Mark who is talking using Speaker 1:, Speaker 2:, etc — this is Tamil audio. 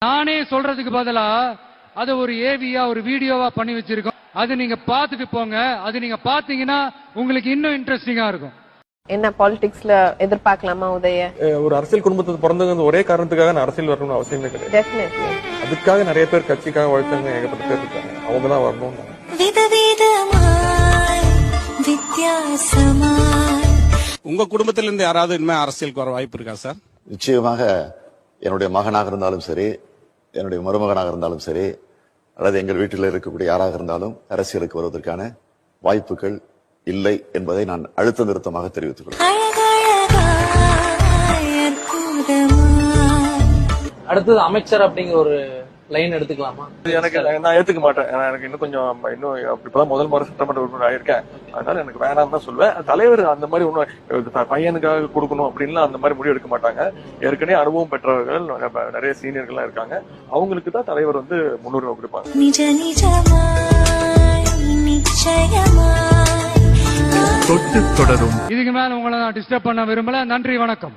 Speaker 1: நானே சொல்றதுக்கு பதிலா அது ஒரு ஏவியா ஒரு வீடியோவா பண்ணி வச்சிருக்கோம். அது நீங்க பாத்துட்டு போங்க. அது நீங்க பாத்தீங்கன்னா உங்களுக்கு இன்னும் இன்ட்ரெஸ்டிங்கா இருக்கும்.
Speaker 2: என்ன பாலிடிக்ஸ்ல எதிர்பார்க்கலாமா உதய?
Speaker 3: ஒரு அரசியல் குடும்பத்துக்கு பிறந்தவங்க ஒரே காரணத்துக்காக நான் அரசியல் வரணும்னு அவசியமே கிடையாது.
Speaker 2: டெஃபினெட்லி.
Speaker 3: அதுக்காக நிறைய பேர் கட்சிக்காக உழைச்சாங்க, ஏகப்பட்ட பேர் இருக்காங்க. அவங்க தான் வரணும்.
Speaker 4: உங்க குடும்பத்தில இருந்து யாராவது இனிமே அரசியலுக்கு வர வாய்ப்பு இருக்கா சார்?
Speaker 5: நிச்சயமாக என்னுடைய மகனாக இருந்தாலும் சரி, என்னுடைய மருமகனாக இருந்தாலும் சரி, அல்லது எங்கள் வீட்டில் இருக்கக்கூடிய யாராக இருந்தாலும் அரசியலுக்கு வருவதற்கான வாய்ப்புகள் இல்லை என்பதை நான் அழுத்த நிறுத்தமாக தெரிவித்துக் கொள்கிறேன்.
Speaker 6: அடுத்தது அமைச்சர் அப்படிங்கிற ஒரு லைன் எடுத்துக்கலாமா?
Speaker 3: எனக்கு நான் ஏத்துக்க மாட்டேன். எனக்கு இன்னும் கொஞ்சம் இப்பதான் முதல் முறை சட்டமன்ற உறுப்பினர் ஆயிருக்கேன். அதனால எனக்கு வேணாம் தான் சொல்லுவேன். தலைவர் அந்த மாதிரி ஒன்னும் பையனுக்காக கொடுக்கணும் அப்படின்லாம் அந்த மாதிரி முடிவு எடுக்க மாட்டாங்க. ஏற்கனவே அனுபவம் பெற்றவர்கள் நிறைய சீனியர்கள்லாம் இருக்காங்க. அவங்களுக்கு தான் தலைவர் முன்னுரிமை கொடுப்பாங்க.
Speaker 1: இதுக்கு மேல உங்களை நான் டிஸ்டர்ப் பண்ண விரும்பல. நன்றி, வணக்கம்.